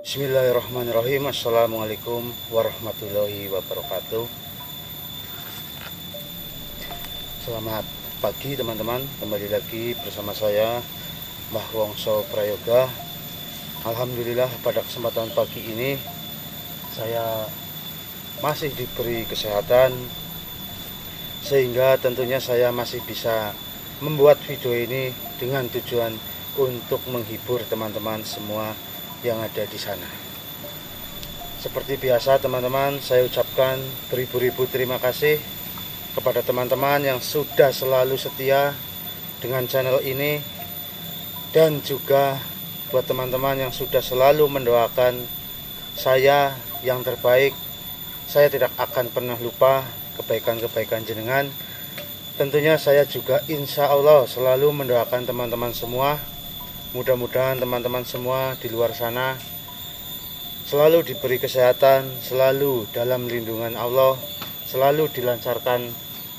Bismillahirrahmanirrahim. Assalamualaikum warahmatullahi wabarakatuh. Selamat pagi teman-teman, kembali lagi bersama saya Mbah Wongso Prayoga. Alhamdulillah pada kesempatan pagi ini saya masih diberi kesehatan, sehingga tentunya saya masih bisa membuat video ini dengan tujuan untuk menghibur teman-teman semua yang ada di sana. Seperti biasa teman-teman, saya ucapkan beribu-ribu terima kasih kepada teman-teman yang sudah selalu setia dengan channel ini, dan juga buat teman-teman yang sudah selalu mendoakan saya yang terbaik. Saya tidak akan pernah lupa kebaikan-kebaikan jenengan. Tentunya saya juga insya Allah selalu mendoakan teman-teman semua. Mudah-mudahan teman-teman semua di luar sana selalu diberi kesehatan, selalu dalam lindungan Allah, selalu dilancarkan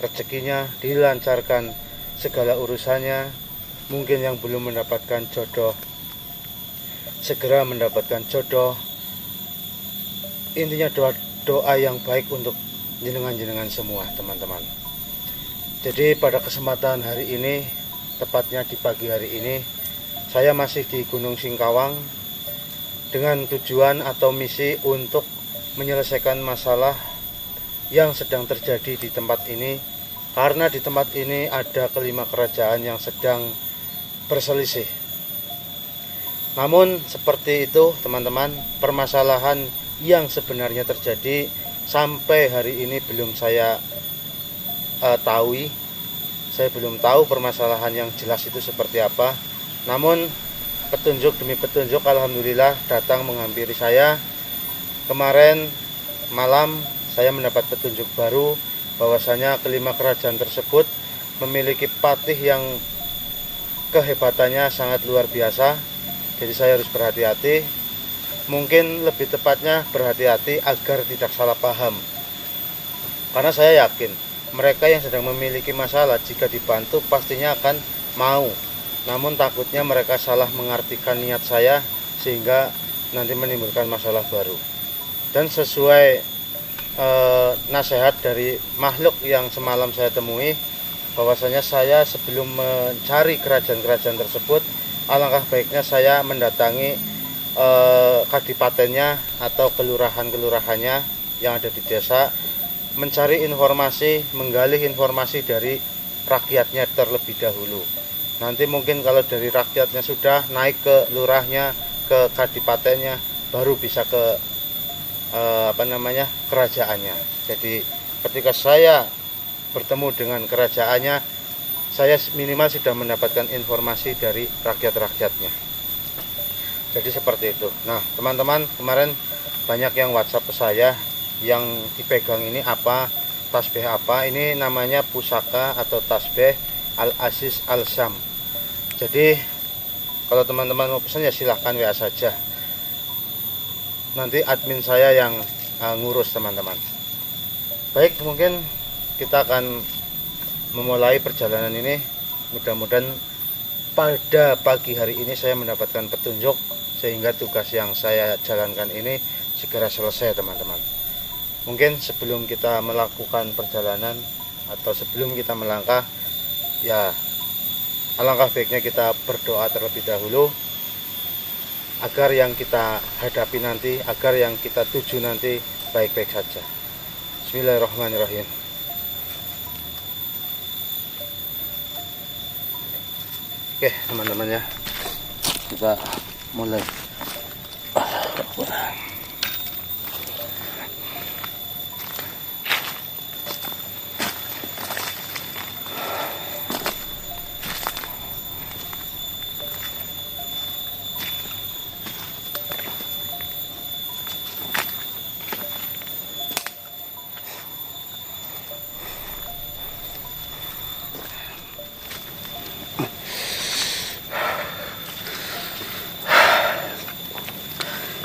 rezekinya, dilancarkan segala urusannya. Mungkin yang belum mendapatkan jodoh, segera mendapatkan jodoh. Intinya doa yang baik untuk jenengan-jenengan semua teman-teman. Jadi pada kesempatan hari ini, tepatnya di pagi hari ini, saya masih di Gunung Singkawang dengan tujuan atau misi untuk menyelesaikan masalah yang sedang terjadi di tempat ini, karena di tempat ini ada kelima kerajaan yang sedang berselisih. Namun seperti itu teman-teman, permasalahan yang sebenarnya terjadi sampai hari ini belum saya tahu. Saya belum tahu permasalahan yang jelas itu seperti apa. Namun petunjuk demi petunjuk alhamdulillah datang menghampiri saya. Kemarin malam saya mendapat petunjuk baru bahwasanya kelima kerajaan tersebut memiliki patih yang kehebatannya sangat luar biasa. Jadi saya harus berhati-hati. Mungkin lebih tepatnya berhati-hati agar tidak salah paham. Karena saya yakin mereka yang sedang memiliki masalah jika dibantu pastinya akan mau. Namun takutnya mereka salah mengartikan niat saya sehingga nanti menimbulkan masalah baru. Dan sesuai nasihat dari makhluk yang semalam saya temui, bahwasanya saya sebelum mencari kerajaan-kerajaan tersebut, alangkah baiknya saya mendatangi kadipatennya atau kelurahan-kelurahannya yang ada di desa, mencari informasi, menggali informasi dari rakyatnya terlebih dahulu. Nanti mungkin kalau dari rakyatnya sudah naik ke lurahnya, ke kadipatennya, baru bisa ke kerajaannya. Jadi ketika saya bertemu dengan kerajaannya, saya minimal sudah mendapatkan informasi dari rakyat-rakyatnya. Jadi seperti itu. Nah teman-teman, kemarin banyak yang WhatsApp ke saya, yang dipegang ini apa, tasbih apa. Ini namanya pusaka atau tasbih Al-Aziz Al-Syam. Jadi kalau teman-teman mau pesan ya silahkan WA saja. Nanti admin saya yang ngurus teman-teman. Baik, mungkin kita akan memulai perjalanan ini. Mudah-mudahan pada pagi hari ini saya mendapatkan petunjuk sehingga tugas yang saya jalankan ini segera selesai teman-teman. Mungkin sebelum kita melakukan perjalanan atau sebelum kita melangkah, ya alangkah baiknya kita berdoa terlebih dahulu agar yang kita hadapi nanti, agar yang kita tuju nanti baik-baik saja. Bismillahirrahmanirrahim. Oke teman-teman ya, kita mulai.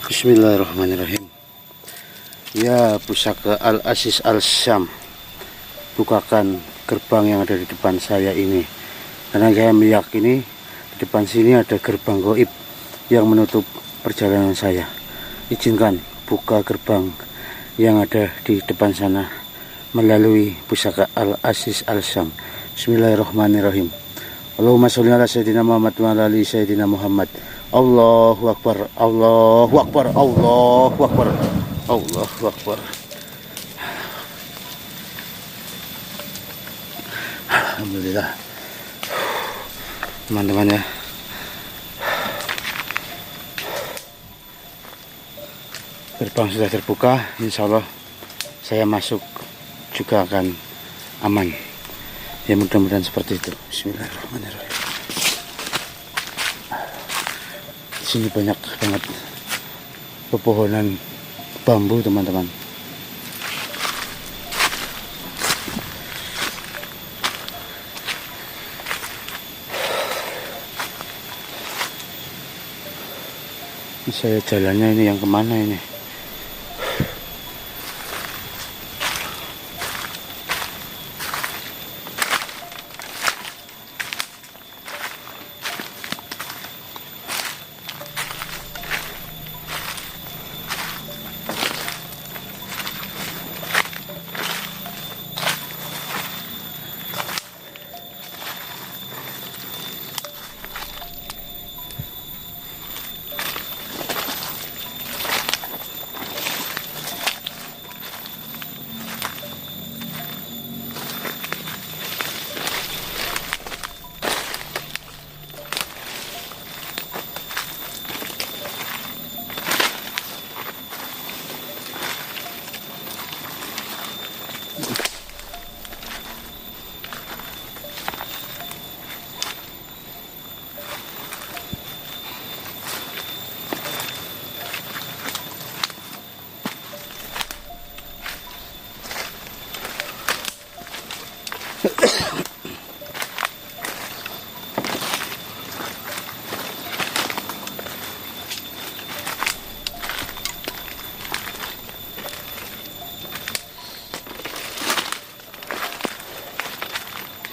Bismillahirrahmanirrahim. Ya pusaka Al-Aziz Al-Syam, bukakan gerbang yang ada di depan saya ini, karena saya meyakini di depan sini ada gerbang gaib yang menutup perjalanan saya. izinkan buka gerbang yang ada di depan sana melalui pusaka Al-Aziz Al-Syam. Bismillahirrahmanirrahim. Allahumma sholli ala sayyidina Muhammad wa ala ali sayyidina Muhammad. Allahu akbar, Allahu akbar, Allahu akbar, Allahu akbar. Alhamdulillah teman-teman ya. Gerbang sudah terbuka, insya Allah saya masuk juga akan aman ya, mudah-mudahan seperti itu. Bismillahirrahmanirrahim. Di sini banyak banget pepohonan bambu teman-teman. Ini saya jalannya ini yang kemana ini?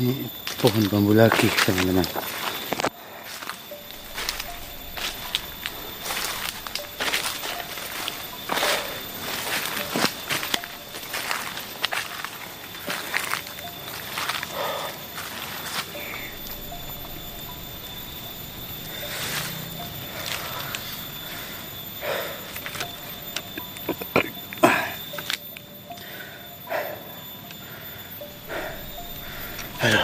Ini pohon bambu lagi teman-teman. Aduh.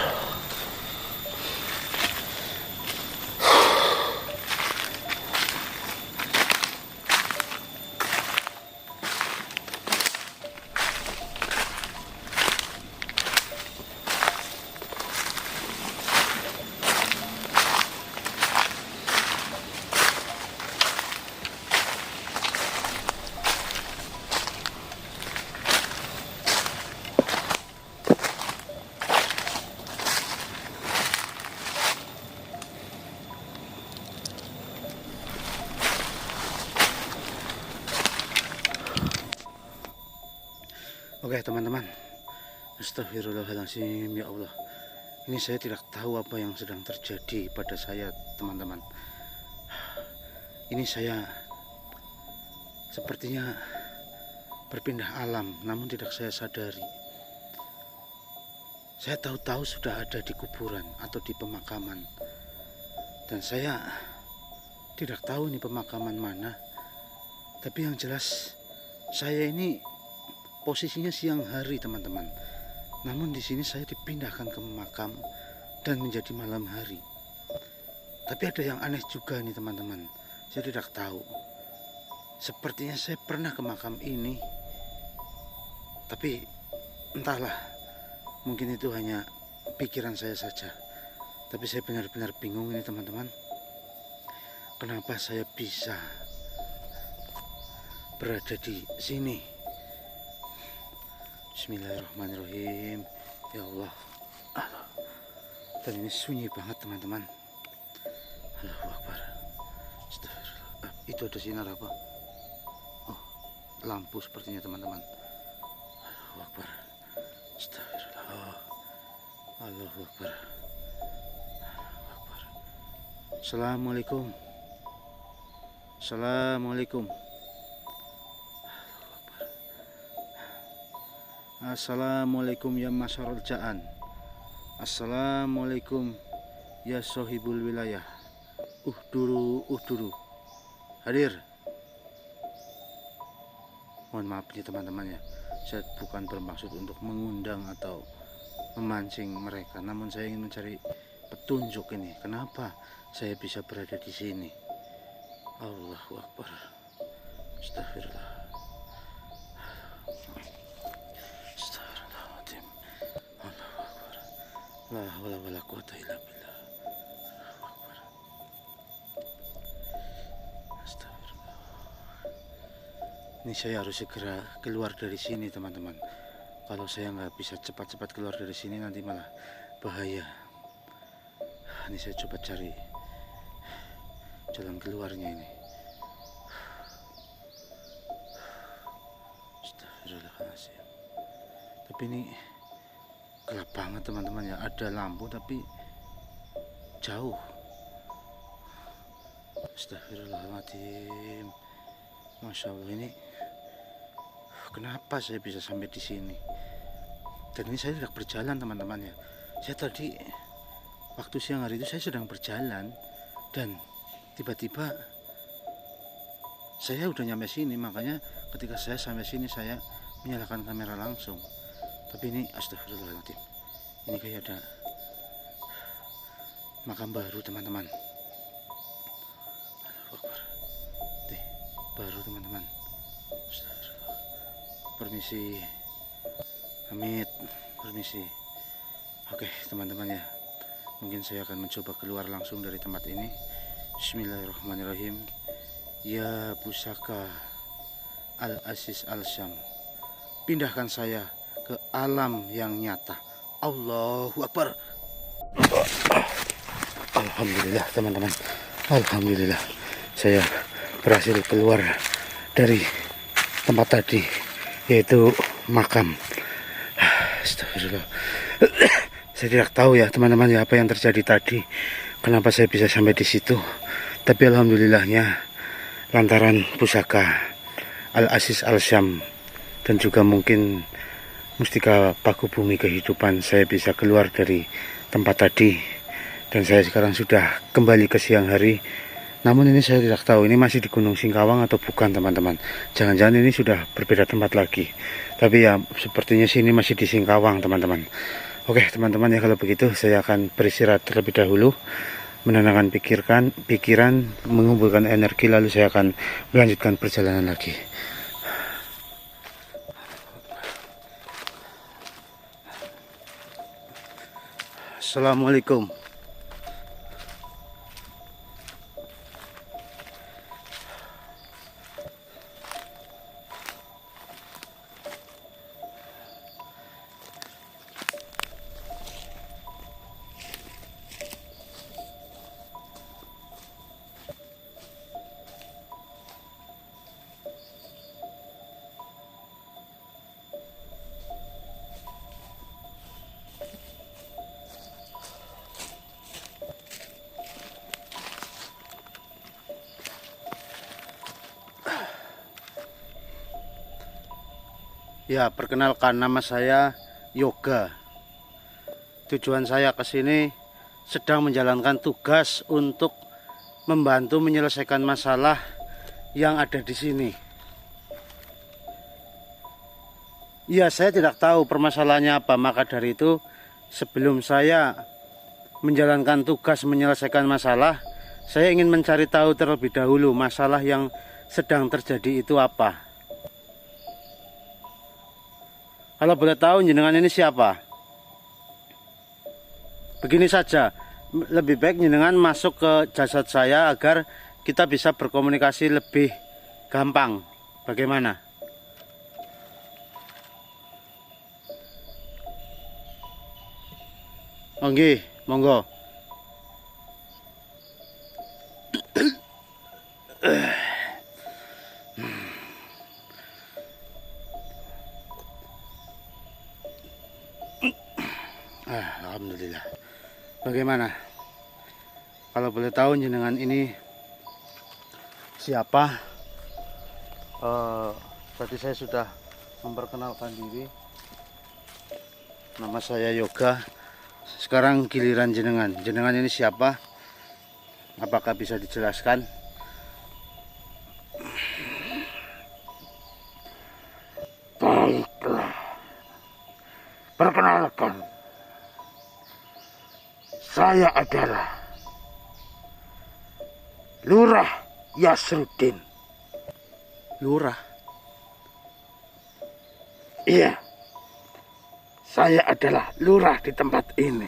Oke teman-teman, astagfirullahaladzim, ya Allah. Ini saya tidak tahu apa yang sedang terjadi pada saya teman-teman. Ini saya sepertinya berpindah alam, namun tidak saya sadari. Saya tahu-tahu sudah ada di kuburan atau di pemakaman, dan saya tidak tahu ini pemakaman mana. Tapi yang jelas saya ini posisinya siang hari teman-teman, namun di sini saya dipindahkan ke makam dan menjadi malam hari. Tapi ada yang aneh juga nih teman-teman, saya tidak tahu. Sepertinya saya pernah ke makam ini, tapi entahlah, mungkin itu hanya pikiran saya saja. Tapi saya benar-benar bingung ini teman-teman, kenapa saya bisa berada di sini. Bismillahirrahmanirrahim, ya Allah. Dan ini sunyi banget teman-teman. Allahu Akbar. Astagfirullah. Itu ada sinar apa? Oh, lampu sepertinya teman-teman. Allahu Akbar. Astagfirullah. Allahu Akbar. Allahu Akbar. Assalamualaikum. Assalamualaikum. Assalamualaikum ya masyarul ja'an. Assalamualaikum ya sohibul wilayah. Duru hadir. Mohon maaf nih teman-teman ya, saya bukan bermaksud untuk mengundang atau memancing mereka, namun saya ingin mencari petunjuk ini. Kenapa saya bisa berada di sini? Allahu Akbar. Astagfirullah. Astagfirullahaladzim. Allahu Akbar. La haula wala quwata illa billah. Allahu Akbar. Astagfirullah. Ini saya harus segera keluar dari sini teman-teman. Kalau saya nggak bisa cepat-cepat keluar dari sini nanti malah bahaya. Ini saya coba cari jalan keluarnya ini. Astagfirullahaladzim. Tapi ini gelap banget teman-teman ya. Ada lampu tapi jauh. Astagfirullahaladzim. Masya Allah, ini kenapa saya bisa sampai di sini? Dan ini saya tidak berjalan teman-teman ya. Saya tadi waktu siang hari itu saya sedang berjalan dan tiba-tiba saya udah nyampe sini. Makanya ketika saya sampai sini saya menyalakan kamera langsung. Tapi ini astagfirullahaladzim, ini kayak ada makam baru teman-teman. Baru teman-teman. Permisi, amit, permisi. Oke teman-teman ya, mungkin saya akan mencoba keluar langsung dari tempat ini. Bismillahirrahmanirrahim. Ya pusaka Al-Aziz Al-Syam, pindahkan saya ke alam yang nyata. Allahu Akbar. Alhamdulillah teman-teman, alhamdulillah saya berhasil keluar dari tempat tadi, yaitu makam. Astagfirullah. Saya tidak tahu ya teman-teman ya apa yang terjadi tadi, kenapa saya bisa sampai di situ. Tapi alhamdulillahnya lantaran pusaka Al-Aziz Al-Syam dan juga mungkin mustika paku bumi kehidupan, saya bisa keluar dari tempat tadi dan saya sekarang sudah kembali ke siang hari. Namun ini saya tidak tahu ini masih di Gunung Singkawang atau bukan teman-teman. Jangan-jangan ini sudah berbeda tempat lagi. Tapi ya sepertinya sini masih di Singkawang teman-teman. Oke teman-teman ya, kalau begitu saya akan beristirahat terlebih dahulu, menenangkan pikiran, mengumpulkan energi, lalu saya akan melanjutkan perjalanan lagi. Assalamualaikum. Ya, perkenalkan, nama saya Yoga. Tujuan saya ke sini sedang menjalankan tugas untuk membantu menyelesaikan masalah yang ada di sini. Ya, saya tidak tahu permasalahannya apa, maka dari itu sebelum saya menjalankan tugas menyelesaikan masalah, saya ingin mencari tahu terlebih dahulu masalah yang sedang terjadi itu apa. Kalau boleh tahu jenengan ini siapa? Begini saja, lebih baik jenengan masuk ke jasad saya agar kita bisa berkomunikasi lebih gampang. Bagaimana? Oke, monggo. Alhamdulillah. Bagaimana? Kalau boleh tahu jenengan ini siapa? Tadi saya sudah memperkenalkan diri. Nama saya Yoga. Sekarang giliran jenengan. Jenengan ini siapa? Apakah bisa dijelaskan? Baiklah. Perkenalkan. Saya adalah Lurah Yasrudin. Lurah? Iya. Saya adalah lurah di tempat ini.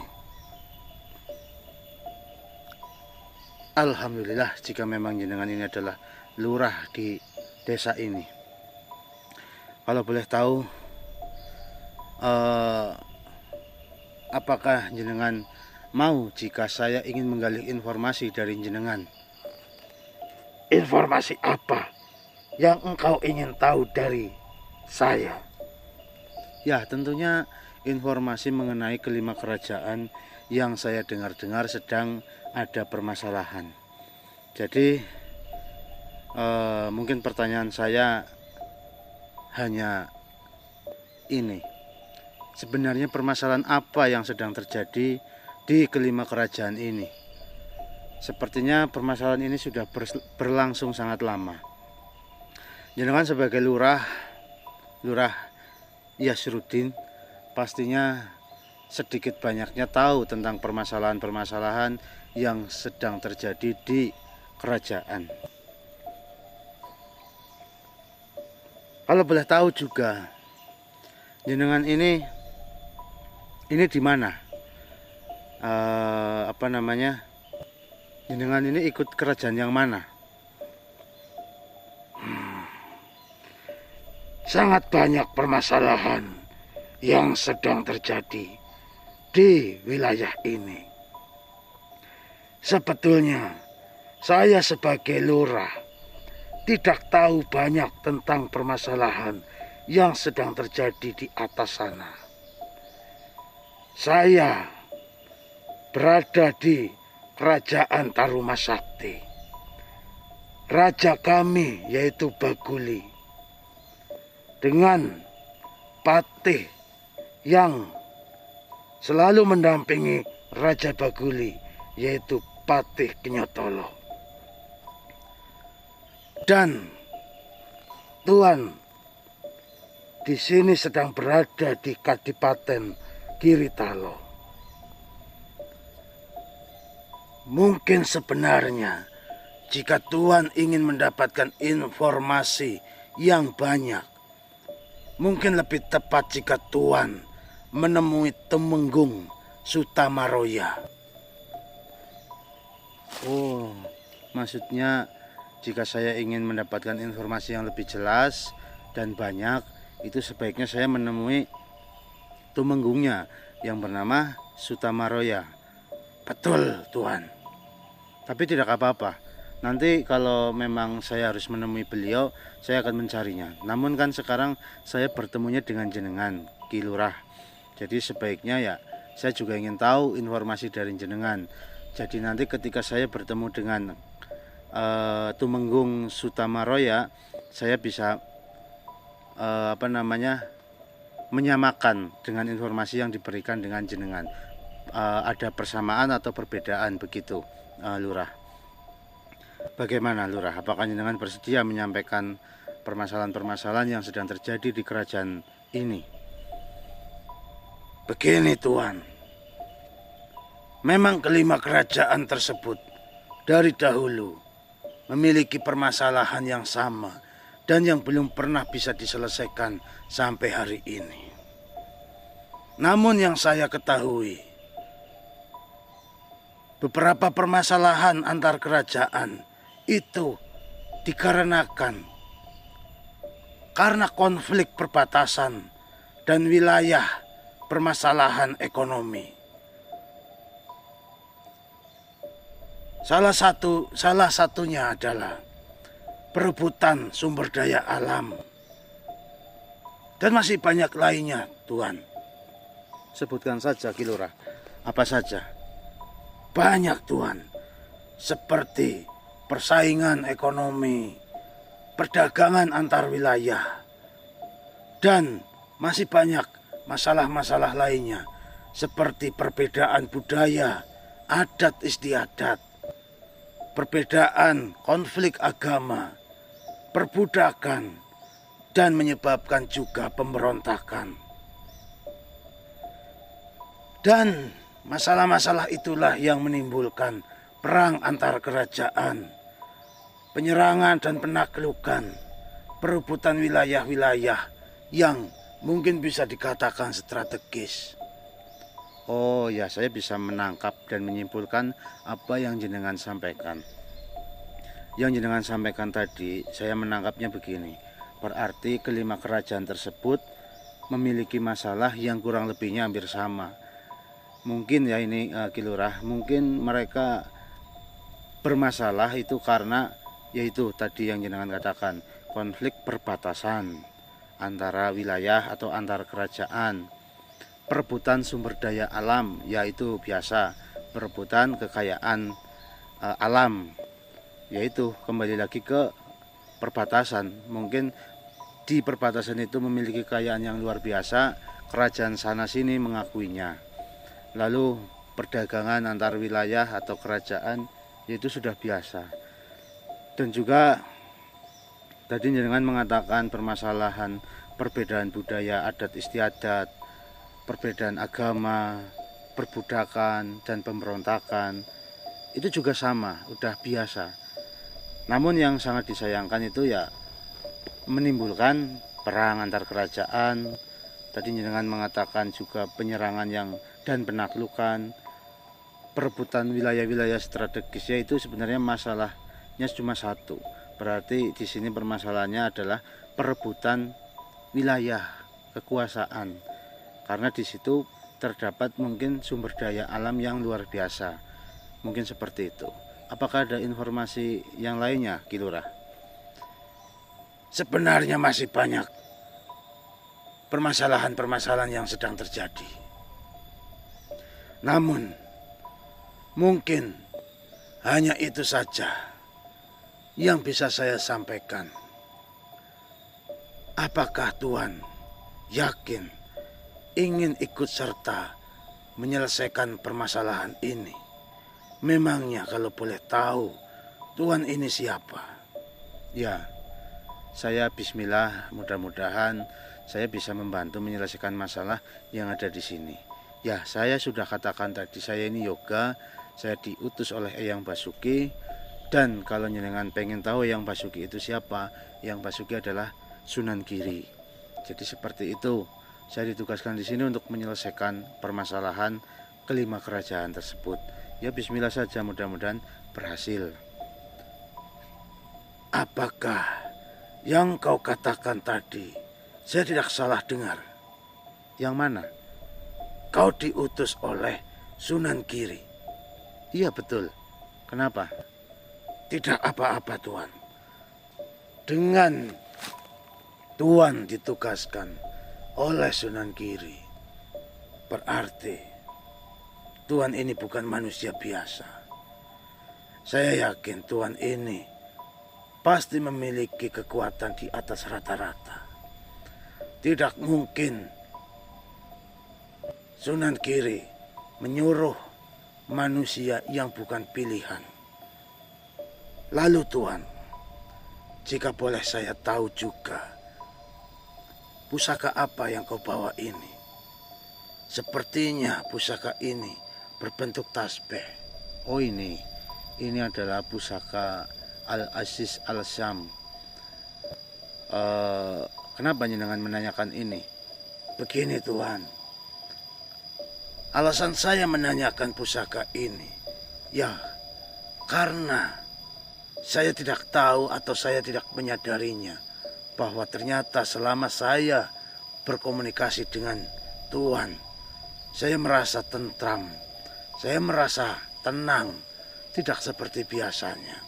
Alhamdulillah jika memang jenengan ini adalah lurah di desa ini. Kalau boleh tahu, apakah jenengan mau jika saya ingin menggali informasi dari jenengan? Informasi apa yang engkau ingin tahu dari saya? Ya, tentunya informasi mengenai kelima kerajaan yang saya dengar-dengar sedang ada permasalahan. Jadi mungkin pertanyaan saya hanya ini. Sebenarnya permasalahan apa yang sedang terjadi di kelima kerajaan ini? Sepertinya permasalahan ini sudah berlangsung sangat lama. Jenengan sebagai lurah Yasrudin pastinya sedikit banyaknya tahu tentang permasalahan-permasalahan yang sedang terjadi di kerajaan. Kalau boleh tahu juga, jenengan ini di mana? Jenengan ini ikut kerajaan yang mana? Sangat banyak permasalahan yang sedang terjadi di wilayah ini. Sebetulnya saya sebagai lurah tidak tahu banyak tentang permasalahan yang sedang terjadi di atas sana. Saya berada di kerajaan Tarumasakti. Raja kami yaitu Baguli dengan patih yang selalu mendampingi Raja Baguli yaitu Patih Kenyotolo. Dan Tuan di sini sedang berada di Kadipaten Giritalo. Mungkin sebenarnya jika Tuan ingin mendapatkan informasi yang banyak, mungkin lebih tepat jika Tuan menemui Tumenggung Sutamaroya. Oh, maksudnya jika saya ingin mendapatkan informasi yang lebih jelas dan banyak, itu sebaiknya saya menemui Tumenggungnya yang bernama Sutamaroya. Betul, Tuan. Tapi tidak apa-apa. Nanti kalau memang saya harus menemui beliau, saya akan mencarinya. Namun kan sekarang saya bertemunya dengan jenengan, Ki Lurah. Jadi sebaiknya ya saya juga ingin tahu informasi dari jenengan. Jadi nanti ketika saya bertemu dengan Tumenggung Sutamaroya, saya bisa menyamakan dengan informasi yang diberikan dengan jenengan. Ada persamaan atau perbedaan begitu, Lurah. Bagaimana Lurah? Apakah jenengan bersedia menyampaikan permasalahan-permasalahan yang sedang terjadi di kerajaan ini? Begini Tuan, memang kelima kerajaan tersebut dari dahulu memiliki permasalahan yang sama dan yang belum pernah bisa diselesaikan sampai hari ini. Namun yang saya ketahui, beberapa permasalahan antar kerajaan itu dikarenakan karena konflik perbatasan dan wilayah permasalahan ekonomi. Salah satunya adalah perebutan sumber daya alam. Dan masih banyak lainnya, Tuan. Sebutkan saja, Ki Lurah. Apa saja? Banyak, Tuan. Seperti persaingan ekonomi, perdagangan antar wilayah, dan masih banyak masalah-masalah lainnya seperti perbedaan budaya, adat istiadat, perbedaan konflik agama, perbudakan, dan menyebabkan juga pemberontakan. Dan masalah-masalah itulah yang menimbulkan perang antar kerajaan, penyerangan dan penaklukan, perebutan wilayah-wilayah yang mungkin bisa dikatakan strategis. Oh ya, saya bisa menangkap dan menyimpulkan apa yang jenengan sampaikan. Yang jenengan sampaikan tadi, saya menangkapnya begini. Berarti kelima kerajaan tersebut memiliki masalah yang kurang lebihnya hampir sama. Mungkin ya ini Ki Lurah, mungkin mereka bermasalah itu karena yaitu tadi yang jenengan katakan, konflik perbatasan antara wilayah atau antar kerajaan, perebutan sumber daya alam, yaitu biasa perebutan kekayaan alam, yaitu kembali lagi ke perbatasan. Mungkin di perbatasan itu memiliki kekayaan yang luar biasa, kerajaan sana sini mengakuinya. Lalu perdagangan antar wilayah atau kerajaan yaitu sudah biasa. Dan juga tadi jenengan mengatakan permasalahan perbedaan budaya, adat istiadat, perbedaan agama, perbudakan dan pemberontakan itu juga sama, udah biasa. Namun yang sangat disayangkan itu ya menimbulkan perang antar kerajaan. Tadi jenengan mengatakan juga penyerangan dan penaklukan, perebutan wilayah-wilayah strategis, yaitu sebenarnya masalahnya cuma satu. Berarti di sini permasalahannya adalah perebutan wilayah kekuasaan. Karena di situ terdapat mungkin sumber daya alam yang luar biasa. Mungkin seperti itu. Apakah ada informasi yang lainnya, Ki Lurah? Sebenarnya masih banyak permasalahan-permasalahan yang sedang terjadi. Namun, mungkin hanya itu saja yang bisa saya sampaikan. Apakah Tuhan yakin ingin ikut serta menyelesaikan permasalahan ini? Memangnya kalau boleh tahu, Tuhan ini siapa? Ya, saya bismillah, mudah-mudahan saya bisa membantu menyelesaikan masalah yang ada di sini. Ya, saya sudah katakan tadi, saya ini yoga, saya diutus oleh Eyang Basuki. Dan kalau jenengan pengen tahu Eyang Basuki itu siapa, Eyang Basuki adalah Sunan Giri. Jadi seperti itu, saya ditugaskan di sini untuk menyelesaikan permasalahan kelima kerajaan tersebut. Ya bismillah saja, mudah-mudahan berhasil. Apakah yang kau katakan tadi saya tidak salah dengar? Yang mana? Kau diutus oleh Sunan Giri. Iya betul. Kenapa? Tidak apa-apa Tuan. Dengan Tuan ditugaskan oleh Sunan Giri, berarti Tuan ini bukan manusia biasa. Saya yakin Tuan ini pasti memiliki kekuatan di atas rata-rata. Tidak mungkin Sunan Giri menyuruh manusia yang bukan pilihan. Lalu Tuan, jika boleh saya tahu juga, pusaka apa yang kau bawa ini? Sepertinya pusaka ini berbentuk tasbih. Oh ini adalah pusaka Al-Aziz Al-Syam. Kenapa jenengan menanyakan ini? Begini Tuan, alasan saya menanyakan pusaka ini, ya karena saya tidak tahu atau saya tidak menyadarinya bahwa ternyata selama saya berkomunikasi dengan Tuhan, saya merasa tentram, saya merasa tenang, tidak seperti biasanya.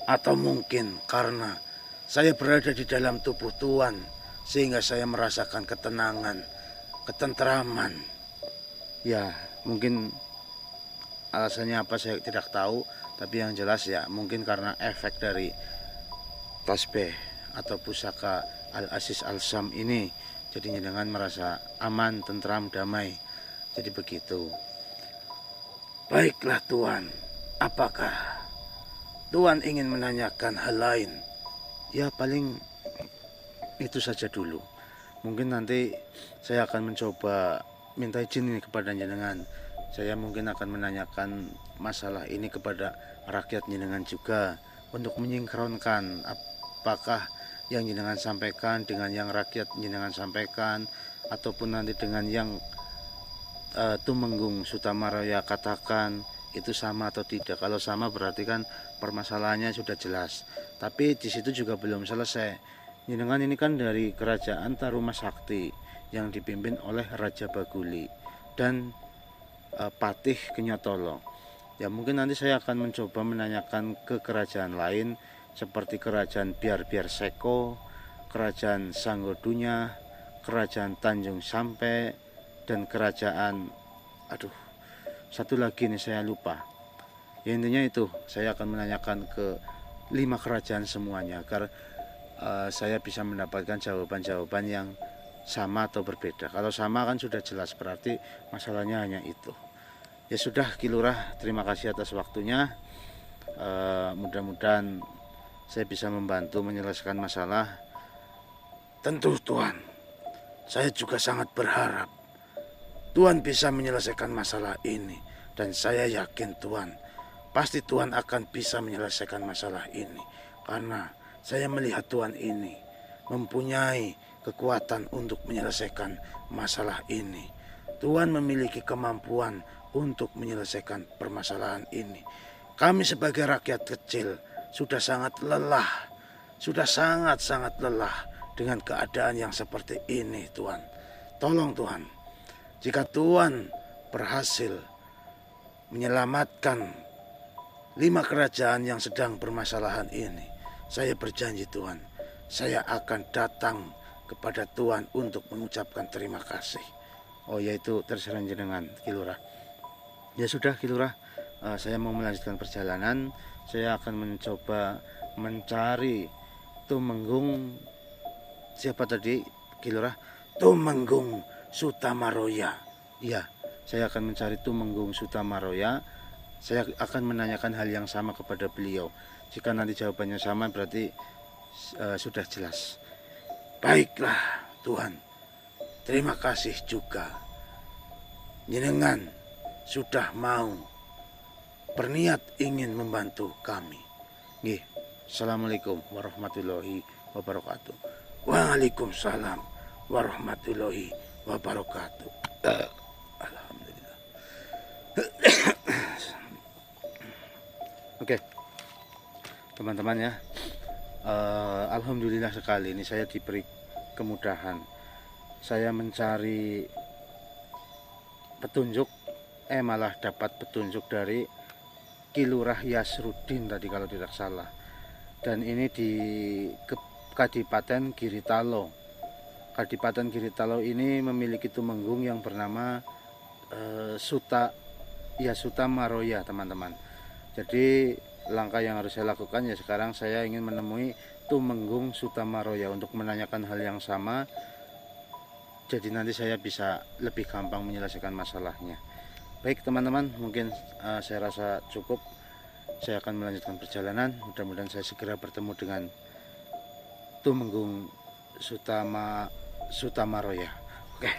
Atau mungkin karena saya berada di dalam tubuh Tuhan, sehingga saya merasakan ketenangan, ketentraman. Ya, mungkin alasannya apa saya tidak tahu, tapi yang jelas ya mungkin karena efek dari tasbih atau pusaka Al-Aziz Al-Syam ini Jadi jenengan merasa aman, tentram, damai. Jadi begitu. Baiklah Tuan, apakah Tuan ingin menanyakan hal lain? Ya paling itu saja dulu. Mungkin nanti saya akan mencoba minta izin ini kepada jenengan. Saya mungkin akan menanyakan masalah ini kepada rakyat jenengan juga, untuk menyinkronkan apakah yang jenengan sampaikan dengan yang rakyat jenengan sampaikan, ataupun nanti dengan yang Tumenggung Sutamaroya katakan itu sama atau tidak. Kalau sama berarti kan permasalahannya sudah jelas. Tapi di situ juga belum selesai. Jenengan ini kan dari kerajaan Taruma Sakti yang dipimpin oleh Raja Baguli dan Patih Kenyotolo. Ya mungkin nanti saya akan mencoba menanyakan ke kerajaan lain seperti kerajaan Biar Seko, kerajaan Sanggodunya, kerajaan Tanjung Sampe, dan kerajaan satu lagi nih saya lupa. Ya intinya itu, saya akan menanyakan ke 5 kerajaan semuanya agar saya bisa mendapatkan jawaban-jawaban yang sama atau berbeda. Kalau sama kan sudah jelas, berarti masalahnya hanya itu. Ya sudah Ki Lurah, terima kasih atas waktunya. Mudah-mudahan saya bisa membantu menyelesaikan masalah. Tentu Tuan, saya juga sangat berharap Tuan bisa menyelesaikan masalah ini. Dan saya yakin Tuan, pasti Tuan akan bisa menyelesaikan masalah ini. Karena saya melihat Tuan ini mempunyai kekuatan untuk menyelesaikan masalah ini. Tuan memiliki kemampuan untuk menyelesaikan permasalahan ini. Kami sebagai rakyat kecil sudah sangat lelah. Sudah sangat-sangat lelah dengan keadaan yang seperti ini Tuan. Tolong Tuan, jika Tuan berhasil menyelamatkan 5 kerajaan yang sedang bermasalahan ini, saya berjanji Tuan, saya akan datang kepada Tuan untuk mengucapkan terima kasih. Oh yaitu terserah jenengan Ki Lurah. Ya sudah Ki Lurah, saya mau melanjutkan perjalanan. Saya akan mencoba mencari Tumenggung, siapa tadi Ki Lurah? Tumenggung Sutamaroya. Iya, saya akan mencari Tumenggung Sutamaroya. Saya akan menanyakan hal yang sama kepada beliau. Jika nanti jawabannya sama berarti sudah jelas. Baiklah Tuhan, terima kasih juga. Jenengan sudah mau berniat ingin membantu kami. Nggih. Assalamualaikum warahmatullahi wabarakatuh. Waalaikumsalam warahmatullahi wabarakatuh. Alhamdulillah. Oke, teman-teman ya. Alhamdulillah sekali ini saya diberi kemudahan. Saya mencari petunjuk, malah dapat petunjuk dari Ki Lurah Yasrudin tadi kalau tidak salah. Dan ini di Kadipaten Giritalo. Kadipaten Giritalo ini memiliki tumenggung yang bernama Sutamaroya teman-teman. Jadi langkah yang harus saya lakukan ya sekarang saya ingin menemui Tumenggung Sutamaroya untuk menanyakan hal yang sama. Jadi nanti saya bisa lebih gampang menyelesaikan masalahnya. Baik teman-teman, mungkin saya rasa cukup. Saya akan melanjutkan perjalanan. Mudah-mudahan saya segera bertemu dengan Tumenggung Sutamaroya. Oke.